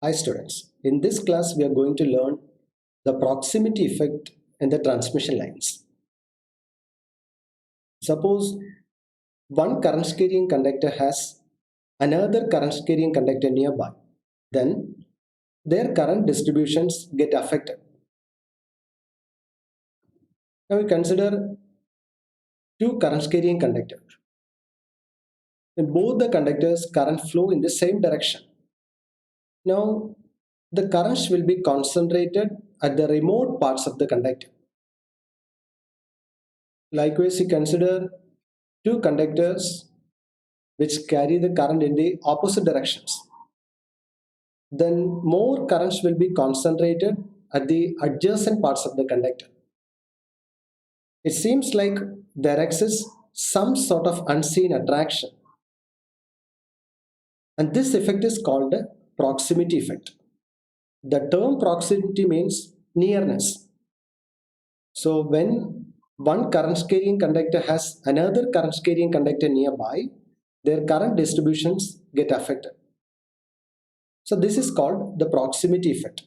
Hi students, in this class we are going to learn the proximity effect in the transmission lines. Suppose one current carrying conductor has another current carrying conductor nearby, then their current distributions get affected. Now we consider two current carrying conductors. In both the conductors current flow in the same direction. Now the currents will be concentrated at the remote parts of the conductor. Likewise, you consider two conductors which carry the current in the opposite directions. Then more currents will be concentrated at the adjacent parts of the conductor. It seems like there exists some sort of unseen attraction. And this effect is called the proximity effect. The term proximity means nearness. So when one current carrying conductor has another current carrying conductor nearby, their current distributions get affected. So this is called the proximity effect.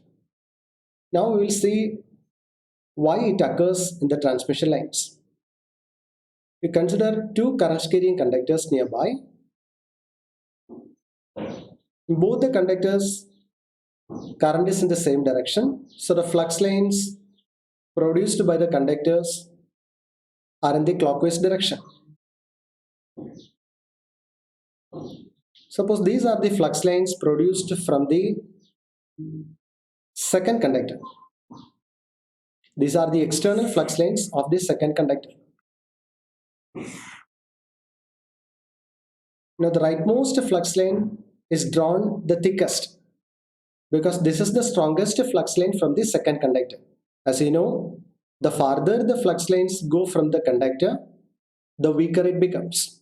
Now we will see why it occurs in the transmission lines. We consider two current carrying conductors nearby. In both the conductors, current is in the same direction. So the flux lines produced by the conductors are in the clockwise direction. Suppose these are the flux lines produced from the second conductor. These are the external flux lines of the second conductor. Now the rightmost flux line is drawn the thickest because this is the strongest flux line from the second conductor. As you know, the farther the flux lines go from the conductor, the weaker it becomes.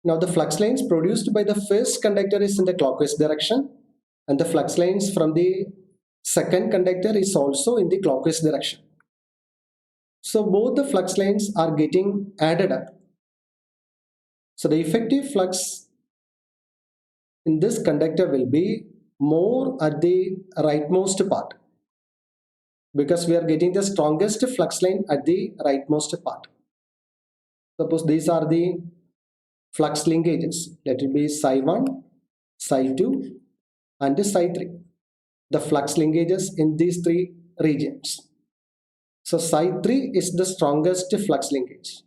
Now the flux lines produced by the first conductor is in the clockwise direction, and the flux lines from the second conductor is also in the clockwise direction. So both the flux lines are getting added up. So the effective flux in this conductor will be more at the rightmost part because we are getting the strongest flux line at the rightmost part. Suppose these are the flux linkages. Let it be psi 1, psi 2 and psi 3. The flux linkages in these three regions. So psi 3 is the strongest flux linkage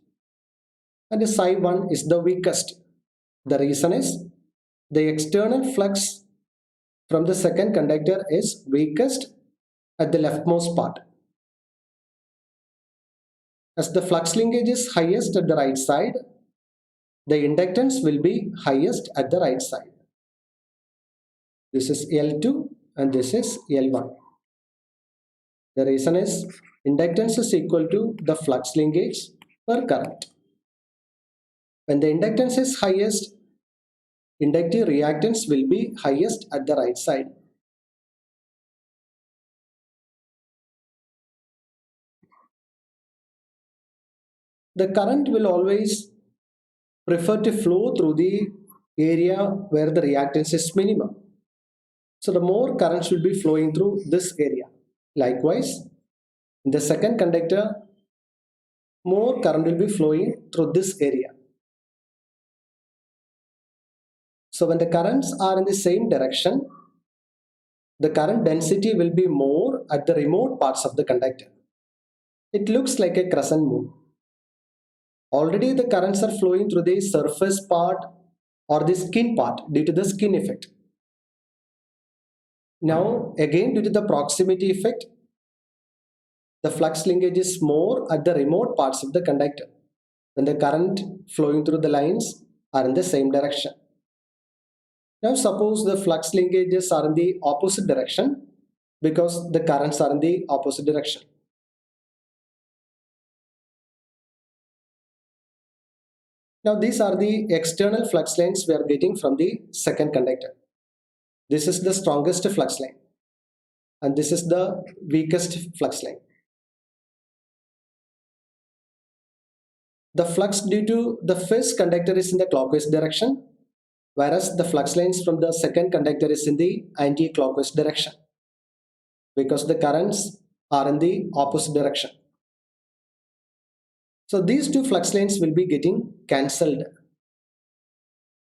and psi 1 is the weakest. The reason is the external flux from the second conductor is weakest at the leftmost part. As the flux linkage is highest at the right side, the inductance will be highest at the right side. This is L2 and this is L1. The reason is inductance is equal to the flux linkage per current. When the inductance is highest, inductive reactance will be highest at the right side. The current will always prefer to flow through the area where the reactance is minimum. So the more current will be flowing through this area. Likewise, in the second conductor, more current will be flowing through this area. So when the currents are in the same direction, the current density will be more at the remote parts of the conductor. It looks like a crescent moon. Already the currents are flowing through the surface part or the skin part due to the skin effect. Now again, due to the proximity effect, the flux linkage is more at the remote parts of the conductor when the current flowing through the lines are in the same direction. Now suppose the flux linkages are in the opposite direction because the currents are in the opposite direction. Now these are the external flux lines we are getting from the second conductor. This is the strongest flux line and this is the weakest flux line. The flux due to the first conductor is in the clockwise direction, whereas the flux lines from the second conductor is in the anti-clockwise direction because the currents are in the opposite direction. So these two flux lines will be getting cancelled.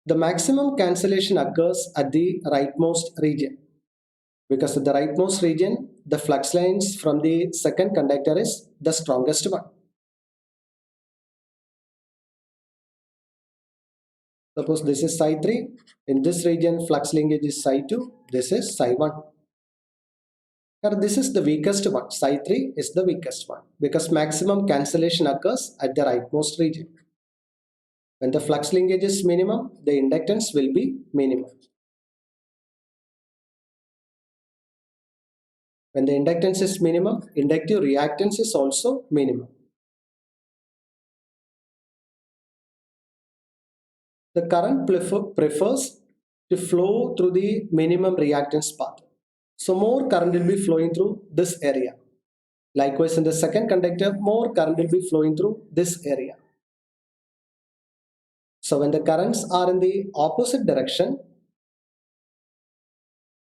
The maximum cancellation occurs at the rightmost region because at the rightmost region, the flux lines from the second conductor is the strongest one. Suppose this is psi 3. In this region, flux linkage is psi 2. This is psi 1. Now, this is the weakest one. Psi 3 is the weakest one because maximum cancellation occurs at the rightmost region. When the flux linkage is minimum, the inductance will be minimum. When the inductance is minimum, inductive reactance is also minimum. The current prefers to flow through the minimum reactance path. So more current will be flowing through this area. Likewise, in the second conductor, more current will be flowing through this area. So when the currents are in the opposite direction,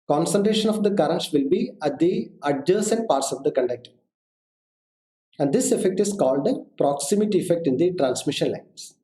concentration of the currents will be at the adjacent parts of the conductor. And this effect is called the proximity effect in the transmission lines.